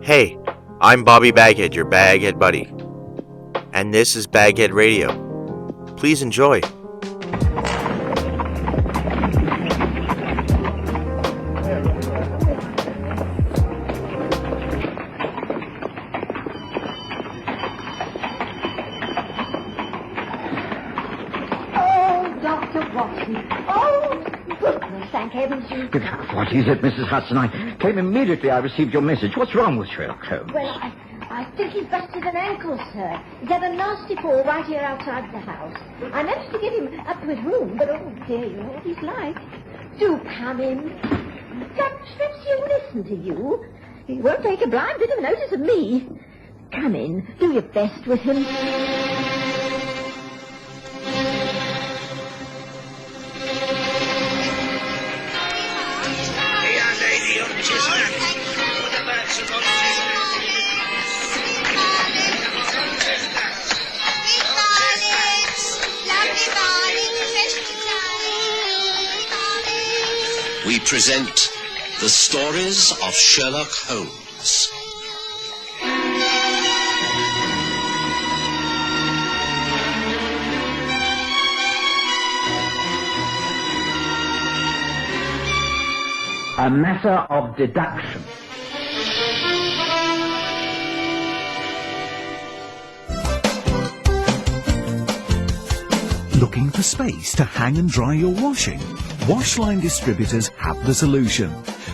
Hey, I'm Bobby BagHead, your BagHead buddy. And this is BagHead Radio. Please enjoy. What is it, Mrs. Hudson? I came immediately I received your message. What's wrong with Sherlock Holmes? Well, I think he's busted an ankle, sir. He's had a nasty fall right here outside the house. I managed to get him up to his room, but oh dear, you know what he's like. Do come in. Perhaps he'll listen to you. He won't take a blind bit of notice of me. Come in. Do your best with him. We present the stories of Sherlock Holmes. A matter of deduction. Looking for space to hang and dry your washing? Washline distributors have the solution.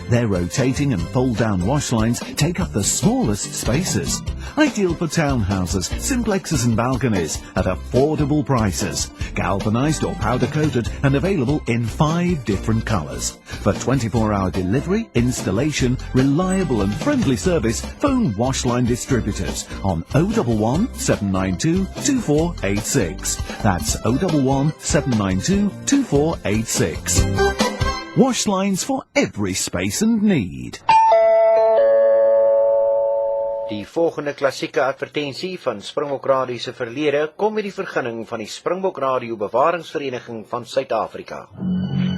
Their rotating and fold-down wash lines take up the smallest spaces. Ideal for townhouses, simplexes and balconies at affordable prices. Galvanized or powder-coated and available in 5 different colors. For 24-hour delivery, installation, reliable and friendly service, phone Washline distributors on 011 792 2486. That's 011 792 2486. Wash lines for every space and need. Die volgende klassieke advertensie van Springbok Radio se verlede kom met die vergunning van die Springbok Radio Bewaringsvereniging van Suid-Afrika.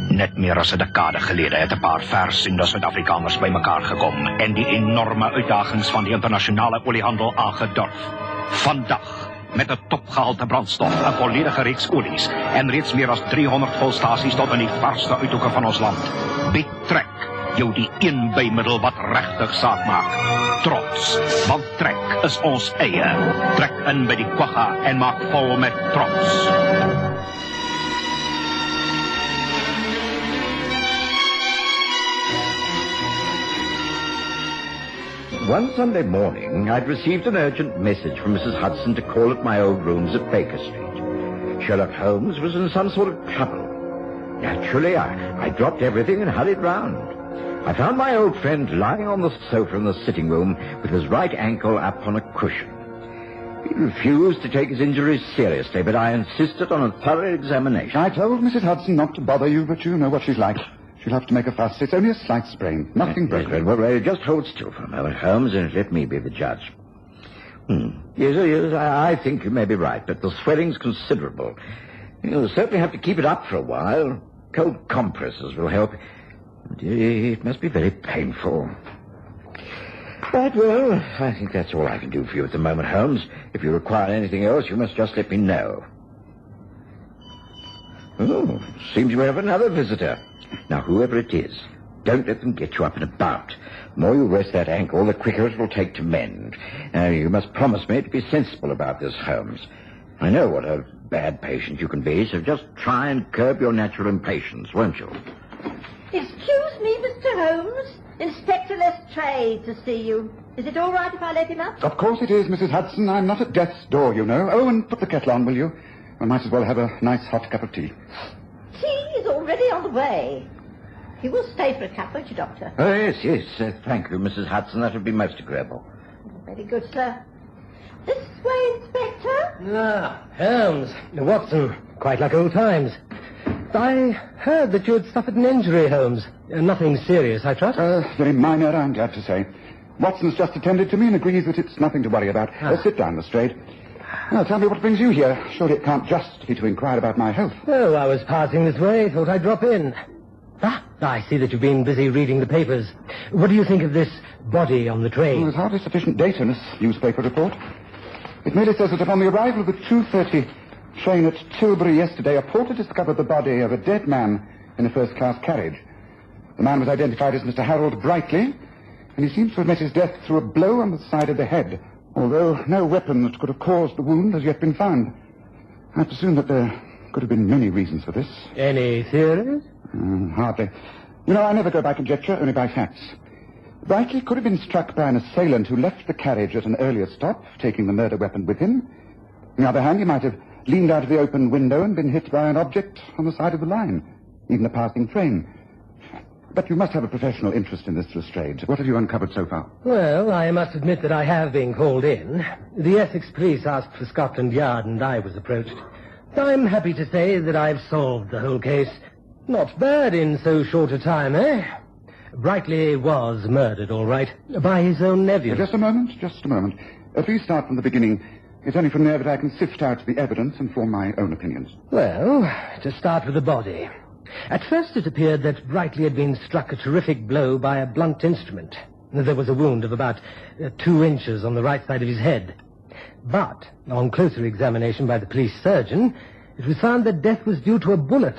Net meer as 'n dekade gelede het 'n paar versiende Suid-Afrikaners bymekaar gekom en die enorme uitdagings van die internasionale oliehandel aangedurf. Vandag, met 'n topgehalte brandstof, 'n volledige reeks olies en reeds meer as 300 volstasies tot in die verste uithoeke van ons land, bied Trek jou die een bymiddel wat regtig saak maak. Trots, want Trek is ons eie. Trek in by die kwagga en maak vol met trots. One Sunday morning, I'd received an urgent message from Mrs. Hudson to call at my old rooms at Baker Street. Sherlock Holmes was in some sort of trouble. Naturally, I dropped everything and hurried round. I found my old friend lying on the sofa in the sitting room with his right ankle up on a cushion. He refused to take his injuries seriously, but I insisted on a thorough examination. I told Mrs. Hudson not to bother you, but you know what she's like. She'll have to make a fuss. It's only a slight sprain. Nothing broken. Well, just hold still for a moment, Holmes, and let me be the judge. Yes, I think you may be right, but the swelling's considerable. You'll certainly have to keep it up for a while. Cold compresses will help. It must be very painful. Right, well, I think that's all I can do for you at the moment, Holmes. If you require anything else, you must just let me know. Oh, seems we have another visitor. Now, whoever it is, don't let them get you up and about. The more you rest that ankle, the quicker it will take to mend. Now, you must promise me to be sensible about this, Holmes. I know what a bad patient you can be, so just try and curb your natural impatience, won't you? Excuse me, Mr. Holmes. Inspector Lestrade to see you. Is it all right if I let him up? Of course it is, Mrs. Hudson. I'm not at death's door, you know. Oh, and put the kettle on, will you? I might as well have a nice hot cup of tea. Tea is already on the way. You will stay for a cup, won't you, Doctor? Oh, yes. Thank you, Mrs. Hudson. That would be most agreeable. Very good, sir. This way, Inspector. Ah, Holmes, Watson, quite like old times. I heard that you had suffered an injury, Holmes. Nothing serious, I trust? Very minor, I'm glad to say. Watson's just attended to me and agrees that it's nothing to worry about. Sit down, Lestrade. Now, tell me what brings you here. Surely it can't just be to inquire about my health. Oh, I was passing this way. Thought I'd drop in. Ah, I see that you've been busy reading the papers. What do you think of this body on the train? Well, there's hardly sufficient data in this newspaper report. It merely says that upon the arrival of the 2:30 train at Tilbury yesterday, a porter discovered the body of a dead man in a first-class carriage. The man was identified as Mr. Harold Brightly, and he seems to have met his death through a blow on the side of the head, although no weapon that could have caused the wound has yet been found. I presume that there could have been many reasons for this. Any theories? Hardly. You know, I never go by conjecture, only by facts. Brightly could have been struck by an assailant who left the carriage at an earlier stop, taking the murder weapon with him. On the other hand, he might have leaned out of the open window and been hit by an object on the side of the line, even a passing train. But you must have a professional interest in this, Lestrade. What have you uncovered so far? Well, I must admit that I have been called in. The Essex police asked for Scotland Yard, and I was approached. I'm happy to say that I've solved the whole case. Not bad in so short a time, eh? Brightly was murdered, all right, by his own nephew. Just a moment. Please start from the beginning. It's only from there that I can sift out the evidence and form my own opinions. Well, to start with the body. At first it appeared that Brightly had been struck a terrific blow by a blunt instrument. There was a wound of about 2 inches on the right side of his head. But, on closer examination by the police surgeon, it was found that death was due to a bullet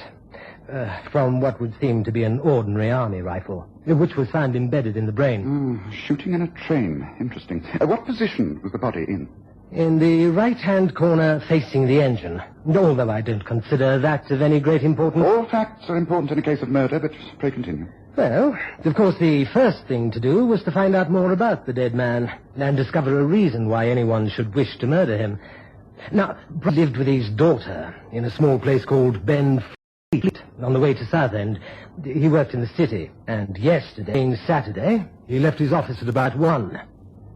from what would seem to be an ordinary army rifle, which was found embedded in the brain. Shooting in a train. Interesting. What position was the body in? In the right-hand corner facing the engine, although I don't consider that of any great importance. All facts are important in a case of murder, but pray continue. Well, of course, the first thing to do was to find out more about the dead man and discover a reason why anyone should wish to murder him. Now, Brad lived with his daughter in a small place called Ben Fleet on the way to Southend. He worked in the city, and yesterday, being Saturday, he left his office at about 1.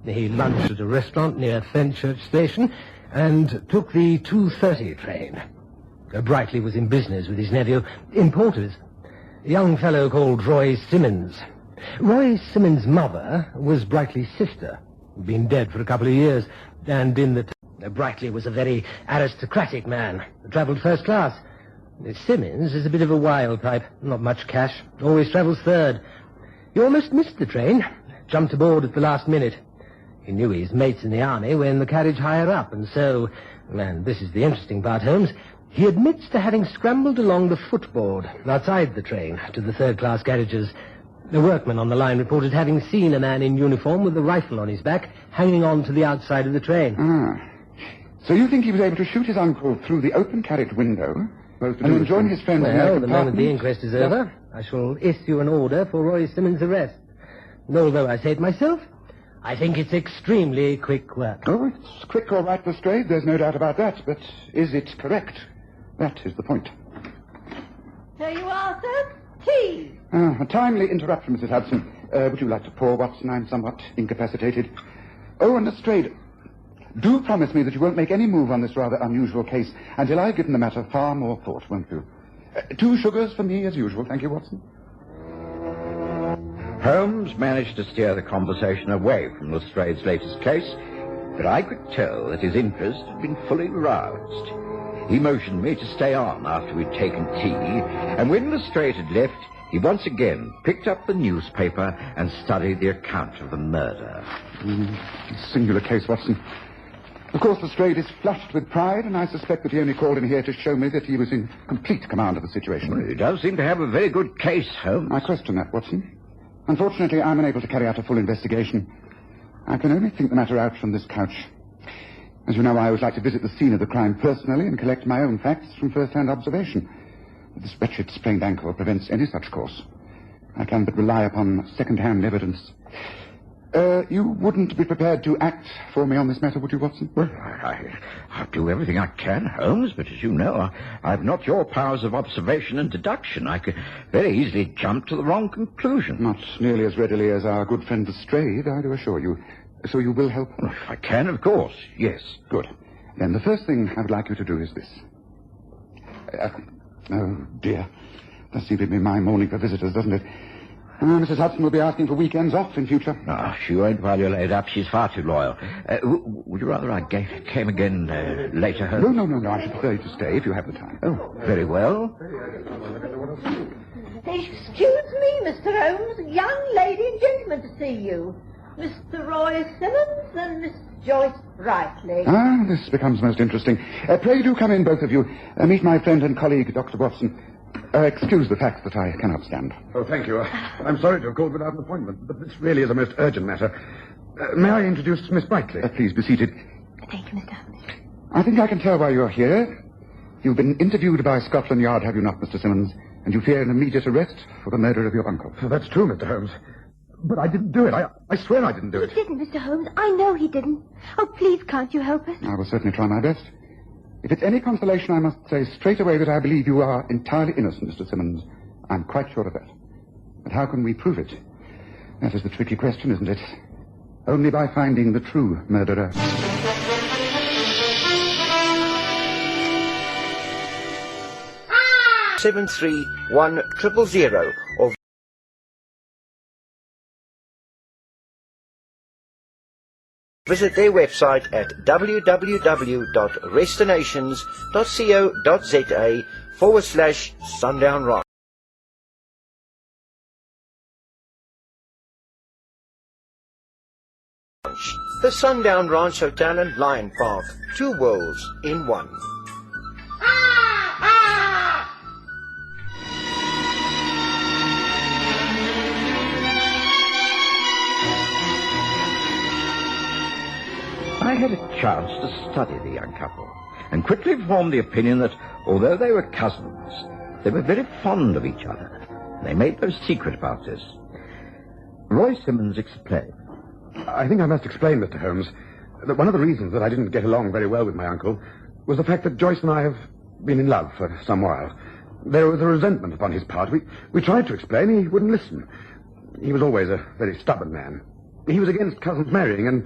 He lunched at a restaurant near Fenchurch Station and took the 2:30 train. Brightly was in business with his nephew, importers, a young fellow called Roy Simmons. Roy Simmons' mother was Brightly's sister, who'd been dead for a couple of years, and in the Brightly was a very aristocratic man, travelled first class. Simmons is a bit of a wild type, not much cash, always travels third. He almost missed the train, jumped aboard at the last minute. He knew his mates in the army were in the carriage higher up, and so, and this is the interesting part, Holmes, he admits to having scrambled along the footboard outside the train to the third-class carriages. The workman on the line reported having seen a man in uniform with a rifle on his back hanging on to the outside of the train. So you think he was able to shoot his uncle through the open carriage window and then join his friends in their Well, the moment compartment? the inquest is over, I shall issue an order for Roy Simmons' arrest. And although I say it myself, I think it's extremely quick work. Oh, it's quick all right, Lestrade, there's no doubt about that, but is it correct? That is the point. Here you are, sir. Tea. A timely interruption, Mrs. Hudson. Would you like to pour, Watson? I'm somewhat incapacitated. Oh, and Lestrade, do promise me that you won't make any move on this rather unusual case until I've given the matter far more thought, won't you? 2 sugars for me, as usual. Thank you, Watson. Holmes managed to steer the conversation away from Lestrade's latest case, but I could tell that his interest had been fully aroused. He motioned me to stay on after we'd taken tea, and when Lestrade had left, he once again picked up the newspaper and studied the account of the murder. Singular case, Watson. Of course, Lestrade is flushed with pride, and I suspect that he only called in here to show me that he was in complete command of the situation. Well, he does seem to have a very good case, Holmes. I question that, Watson. Unfortunately, I'm unable to carry out a full investigation. I can only think the matter out from this couch. As you know, I always like to visit the scene of the crime personally and collect my own facts from first-hand observation. But this wretched sprained ankle prevents any such course. I can but rely upon second-hand evidence. You wouldn't be prepared to act for me on this matter, would you, Watson? Well, I'll do everything I can, Holmes, but as you know, I've not your powers of observation and deduction. I could very easily jump to the wrong conclusion. Not nearly as readily as our good friend Lestrade, I do assure you. So you will help? Well, if I can, of course, yes. Good. Then the first thing I would like you to do is this. Oh, dear. Does seem to be my morning for visitors, doesn't it? Mrs. Hudson will be asking for weekends off in future. She won't while you're laid up. She's far too loyal. Would you rather I came again later, Holmes? No. I should prefer you to stay if you have the time. Oh, very well. Excuse me, Mr. Holmes. Young lady and gentleman to see you. Mr. Roy Simmons and Miss Joyce Brightly. Ah, this becomes most interesting. Pray do come in, both of you. Meet my friend and colleague, Dr. Watson. Excuse the fact that I cannot stand. Oh, thank you. I'm sorry to have called without an appointment, but this really is a most urgent matter. May I introduce Miss Brightly? Please be seated. Thank you, Mr. Holmes. I think I can tell why you're here. You've been interviewed by Scotland Yard, have you not, Mr. Simmons? And you fear an immediate arrest for the murder of your uncle. Oh, that's true, Mr. Holmes. But I didn't do it. I swear I didn't do it. He didn't, Mr. Holmes. I know he didn't. Oh, please, can't you help us? I will certainly try my best. If it's any consolation, I must say straight away that I believe you are entirely innocent, Mr. Simmons. I'm quite sure of that. But how can we prove it? That is the tricky question, isn't it? Only by finding the true murderer. Ah! 731-000 or visit their website at www.restinations.co.za/Sundown Ranch. The Sundown Ranch Hotel and Lion Park, 2 worlds in one. I had a chance to study the young couple and quickly formed the opinion that although they were cousins, they were very fond of each other. They made no secret about this. Roy Simmons explained. I think I must explain, Mr. Holmes, that one of the reasons that I didn't get along very well with my uncle was the fact that Joyce and I have been in love for some while. There was a resentment upon his part. We tried to explain. He wouldn't listen. He was always a very stubborn man. He was against cousins marrying, and,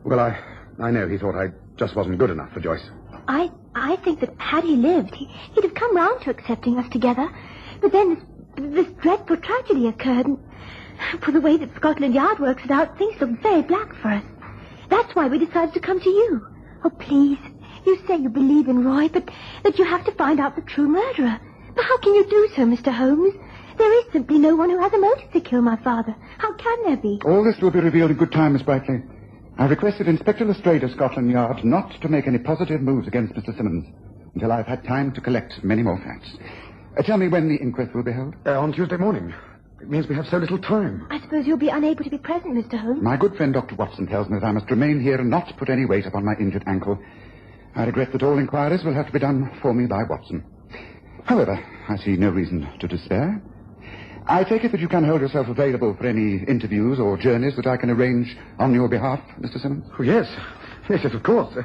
well, I know he thought I just wasn't good enough for Joyce. I think that had he lived, he'd have come round to accepting us together. But then this dreadful tragedy occurred, and for the way that Scotland Yard works it out, things look very black for us. That's why we decided to come to you. Oh, please, you say you believe in Roy, but that you have to find out the true murderer. But how can you do so, Mr. Holmes? There is simply no one who has a motive to kill my father. How can there be? All this will be revealed in good time, Miss Brightly. I've requested Inspector Lestrade of Scotland Yard not to make any positive moves against Mr. Simmons until I've had time to collect many more facts. Tell me when the inquest will be held. On Tuesday morning. It means we have so little time. I suppose you'll be unable to be present, Mr. Holmes. My good friend Dr. Watson tells me that I must remain here and not put any weight upon my injured ankle. I regret that all inquiries will have to be done for me by Watson. However, I see no reason to despair. I take it that you can hold yourself available for any interviews or journeys that I can arrange on your behalf, Mr. Simmons? Oh, yes. Yes, of course.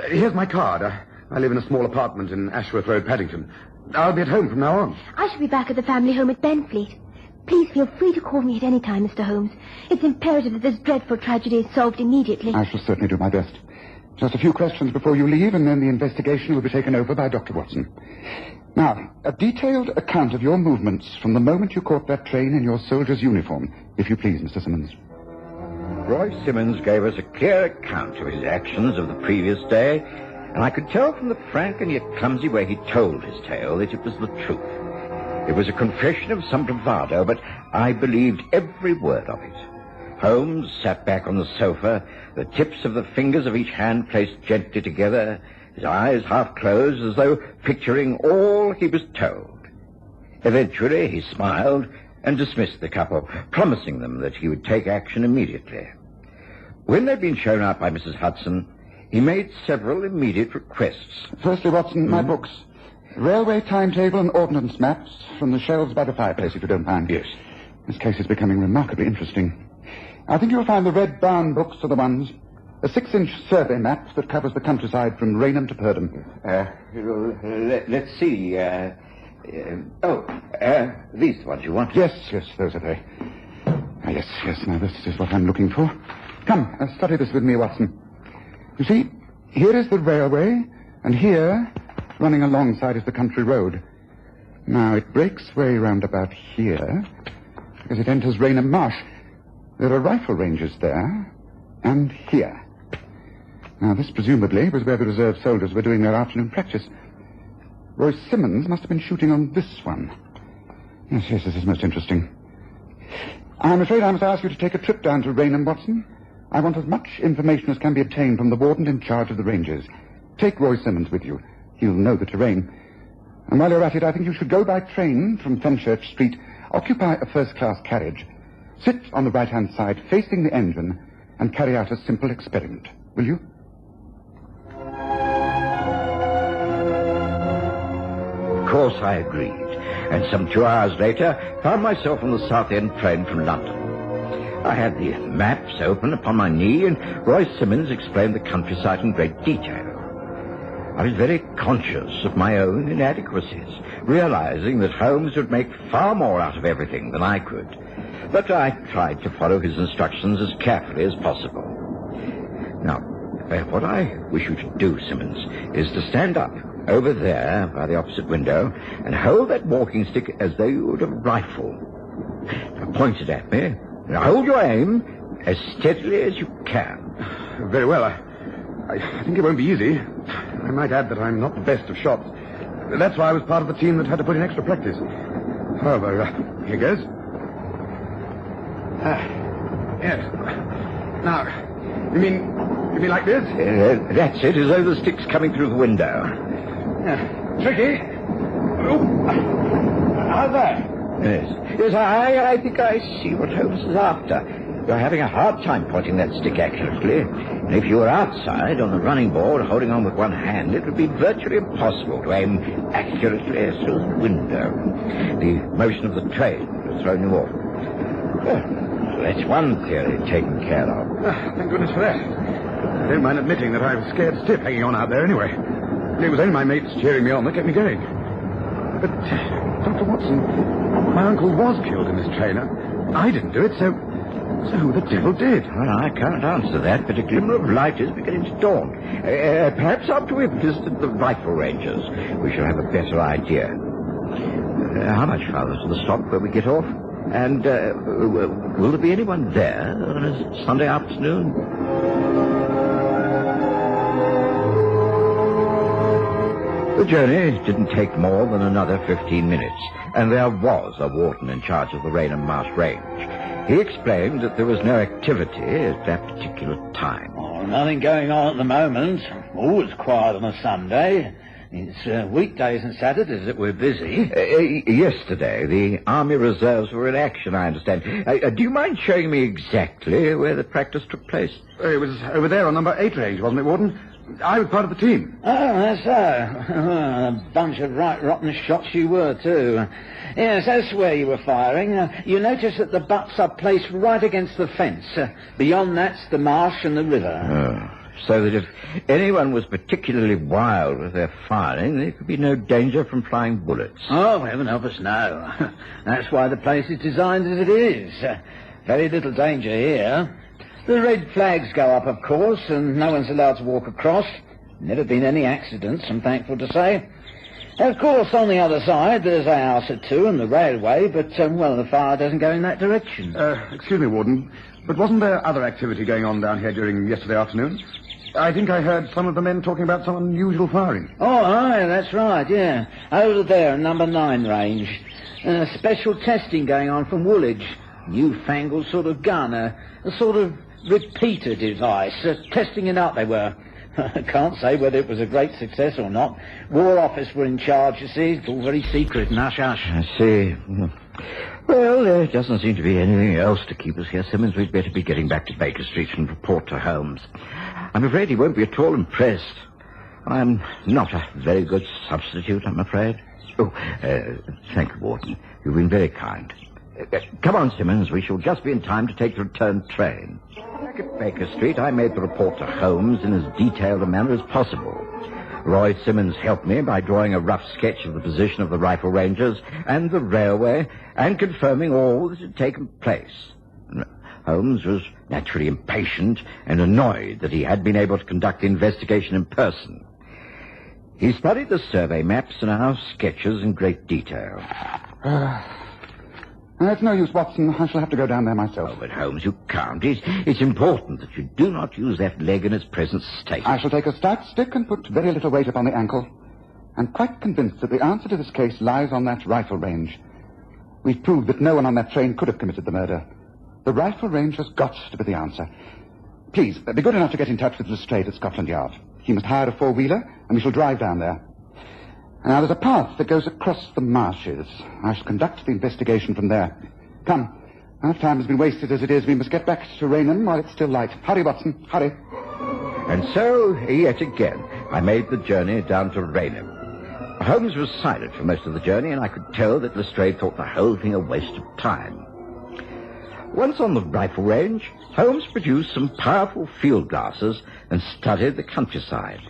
Here's my card. I live in a small apartment in Ashworth Road, Paddington. I'll be at home from now on. I shall be back at the family home at Benfleet. Please feel free to call me at any time, Mr. Holmes. It's imperative that this dreadful tragedy is solved immediately. I shall certainly do my best. Just a few questions before you leave, and then the investigation will be taken over by Dr. Watson. Now, a detailed account of your movements from the moment you caught that train in your soldier's uniform, if you please, Mr. Simmons. Roy Simmons gave us a clear account of his actions of the previous day, and I could tell from the frank and yet clumsy way he told his tale that it was the truth. It was a confession of some bravado, but I believed every word of it. Holmes sat back on the sofa, the tips of the fingers of each hand placed gently together, his eyes half closed as though picturing all he was told. Eventually he smiled and dismissed the couple, promising them that he would take action immediately. When they'd been shown out by Mrs. Hudson, he made several immediate requests. Firstly, Watson, my books. Railway timetable and ordnance maps from the shelves by the fireplace, if you don't mind. Yes. This case is becoming remarkably interesting. I think you'll find the red brown books are the ones. A 6-inch survey map that covers the countryside from Rainham to Purdham. Let's see. These ones you want? Yes, those are they. Yes, now this is what I'm looking for. Come, study this with me, Watson. You see, here is the railway, and here, running alongside, is the country road. Now, it breaks way round about here, because it enters Rainham Marsh. There are rifle ranges there, and here. Now, this presumably was where the reserve soldiers were doing their afternoon practice. Roy Simmons must have been shooting on this one. Yes, this is most interesting. I'm afraid I must ask you to take a trip down to Raynham, Watson. I want as much information as can be obtained from the warden in charge of the Rangers. Take Roy Simmons with you. He'll know the terrain. And while you're at it, I think you should go by train from Fenchurch Street, occupy a first-class carriage, sit on the right-hand side facing the engine, and carry out a simple experiment. Will you? Of course I agreed, and some 2 hours later found myself on the South End train from London. I had the maps open upon my knee, and Roy Simmons explained the countryside in great detail. I was very conscious of my own inadequacies, realizing that Holmes would make far more out of everything than I could. But I tried to follow his instructions as carefully as possible. Now, what I wish you to do, Simmons, is to stand up over there by the opposite window and hold that walking stick as though you would a rifle. Now, point it at me. Now, hold your aim as steadily as you can. Very well. I think it won't be easy. I might add that I'm not the best of shots. That's why I was part of the team that had to put in extra practice. However, here goes. Yes. Now, you mean like this? That's it, as though the stick's coming through the window. Tricky. Oh. How's that? Yes, I think I see what Holmes is after. You're having a hard time pointing that stick accurately. And if you were outside on the running board, holding on with one hand, it would be virtually impossible to aim accurately through the window. The motion of the train has thrown you off. Well, that's one theory taken care of. Thank goodness for that. I don't mind admitting that I was scared stiff hanging on out there anyway. It was only my mates cheering me on that kept me going. But, Dr. Watson, my uncle was killed in this train. I didn't do it, so who the devil did? Well, I can't answer that, but a glimmer of light is beginning to dawn. Perhaps after we've visited the rifle rangers, we shall have a better idea. How much farther to the stop where we get off? And will there be anyone there on a Sunday afternoon? The journey didn't take more than another 15 minutes, and there was a warden in charge of the Raynham Marsh Range. He explained that there was no activity at that particular time. Oh, nothing going on at the moment. Always quiet on a Sunday. It's weekdays and Saturdays that we're busy. Yesterday, the Army Reserves were in action, I understand. Do you mind showing me exactly where the practice took place? It was over there on number 8 range, wasn't it, Warden? I was part of the team. Oh, that's so. A bunch of right rotten shots you were, too. Yes, that's where you were firing. You notice that the butts are placed right against the fence. Beyond that's the marsh and the river. Oh, so that if anyone was particularly wild with their firing, there could be no danger from flying bullets. Oh, heaven help us, no. That's why the place is designed as it is. Very little danger here. The red flags go up, of course, and no one's allowed to walk across. Never been any accidents, I'm thankful to say. Of course, on the other side, there's a house or two and the railway, but, the fire doesn't go in that direction. Excuse me, Warden, but wasn't there other activity going on down here during yesterday afternoon? I think I heard some of the men talking about some unusual firing. Oh, aye, that's right, yeah. Over there, number 9 range. Special testing going on from Woolwich. Newfangled sort of gun, a sort of repeater device. Testing it out, they were. I can't say whether it was a great success or not. War Office were in charge, you see. It's all very secret and hush-hush. I see. Well, there doesn't seem to be anything else to keep us here, Simmons. We'd better be getting back to Baker Street and report to Holmes. I'm afraid he won't be at all impressed. I'm not a very good substitute, I'm afraid. Oh, thank you, Warden. You've been very kind. Come on, Simmons. We shall just be in time to take the return train. Back at Baker Street, I made the report to Holmes in as detailed a manner as possible. Roy Simmons helped me by drawing a rough sketch of the position of the rifle rangers and the railway and confirming all that had taken place. Holmes was naturally impatient and annoyed that he had been able to conduct the investigation in person. He studied the survey maps and our sketches in great detail. It's no use, Watson. I shall have to go down there myself. Oh, but Holmes, you can't. It's important that you do not use that leg in its present state. I shall take a stout stick and put very little weight upon the ankle. I'm quite convinced that the answer to this case lies on that rifle range. We've proved that no one on that train could have committed the murder. The rifle range has got to be the answer. Please, be good enough to get in touch with Lestrade at Scotland Yard. He must hire a four-wheeler, and we shall drive down there. Now, there's a path that goes across the marshes. I shall conduct the investigation from there. Come. Enough time has been wasted as it is. We must get back to Raynham while it's still light. Hurry, Watson, hurry. And so, yet again, I made the journey down to Raynham. Holmes was silent for most of the journey, and I could tell that Lestrade thought the whole thing a waste of time. Once on the rifle range, Holmes produced some powerful field glasses and studied the countryside.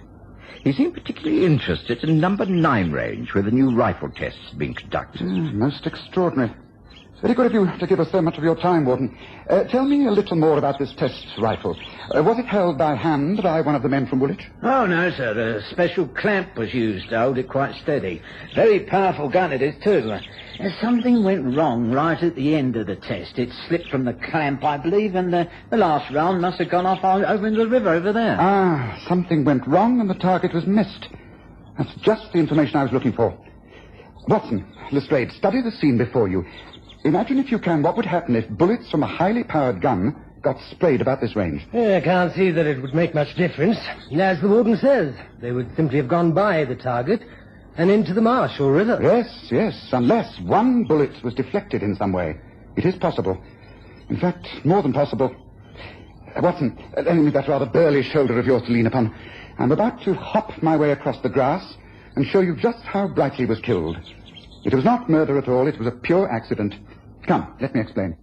He seemed particularly interested in number 9 range, where the new rifle tests had been conducted. Most extraordinary. It's very good of you to give us so much of your time, Warden. Tell me a little more about this test rifle. Was it held by hand by one of the men from Woolwich? Oh, no, sir. A special clamp was used to hold it quite steady. Very powerful gun it is, too. Something went wrong right at the end of the test. It slipped from the clamp, I believe, and the last round must have gone off over into the river over there. Ah, something went wrong and the target was missed. That's just the information I was looking for. Watson, Lestrade, study the scene before you. Imagine, if you can, what would happen if bullets from a highly powered gun got sprayed about this range. I can't see that it would make much difference. As the warden says, they would simply have gone by the target and into the marsh or river. Yes, unless one bullet was deflected in some way. It is possible. In fact, more than possible. Watson, lend me that rather burly shoulder of yours to lean upon. I'm about to hop my way across the grass and show you just how Brightly was killed. It was not murder at all. It was a pure accident. Come, let me explain.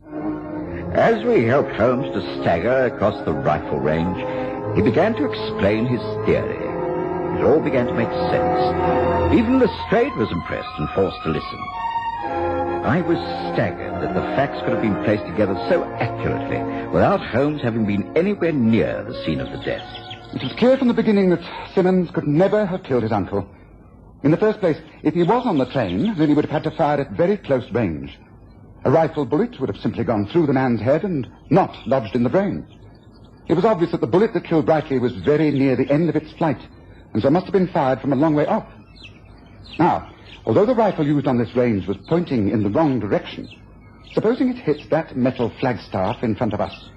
As we helped Holmes to stagger across the rifle range, he began to explain his theory. It all began to make sense. Even Lestrade was impressed and forced to listen. I was staggered that the facts could have been placed together so accurately without Holmes having been anywhere near the scene of the death. It was clear from the beginning that Simmons could never have killed his uncle. In the first place, if he was on the train, then he would have had to fire at very close range. A rifle bullet would have simply gone through the man's head and not lodged in the brain. It was obvious that the bullet that killed Brightly was very near the end of its flight, and so must have been fired from a long way off. Now, although the rifle used on this range was pointing in the wrong direction, supposing it hit that metal flagstaff in front of us,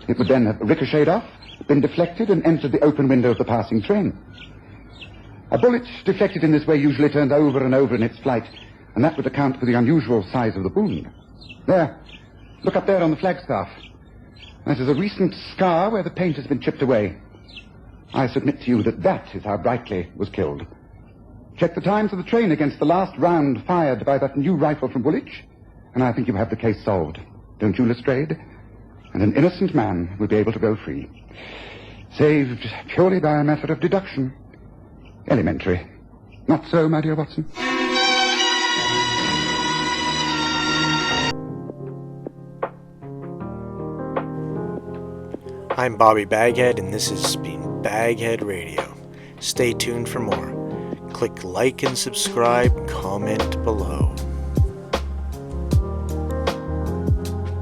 it would then have ricocheted off, been deflected, and entered the open window of the passing train. A bullet deflected in this way usually turned over and over in its flight, and that would account for the unusual size of the wound. There, look up there on the flagstaff. That is a recent scar where the paint has been chipped away. I submit to you that that is how Brightly was killed. Check the times of the train against the last round fired by that new rifle from Woolwich, and I think you have the case solved. Don't you, Lestrade? And an innocent man will be able to go free. Saved purely by a method of deduction. Elementary. Not so, my dear Watson? I'm Bobby BagHead, and this has been BagHead Radio. Stay tuned for more. Click like and subscribe, comment below.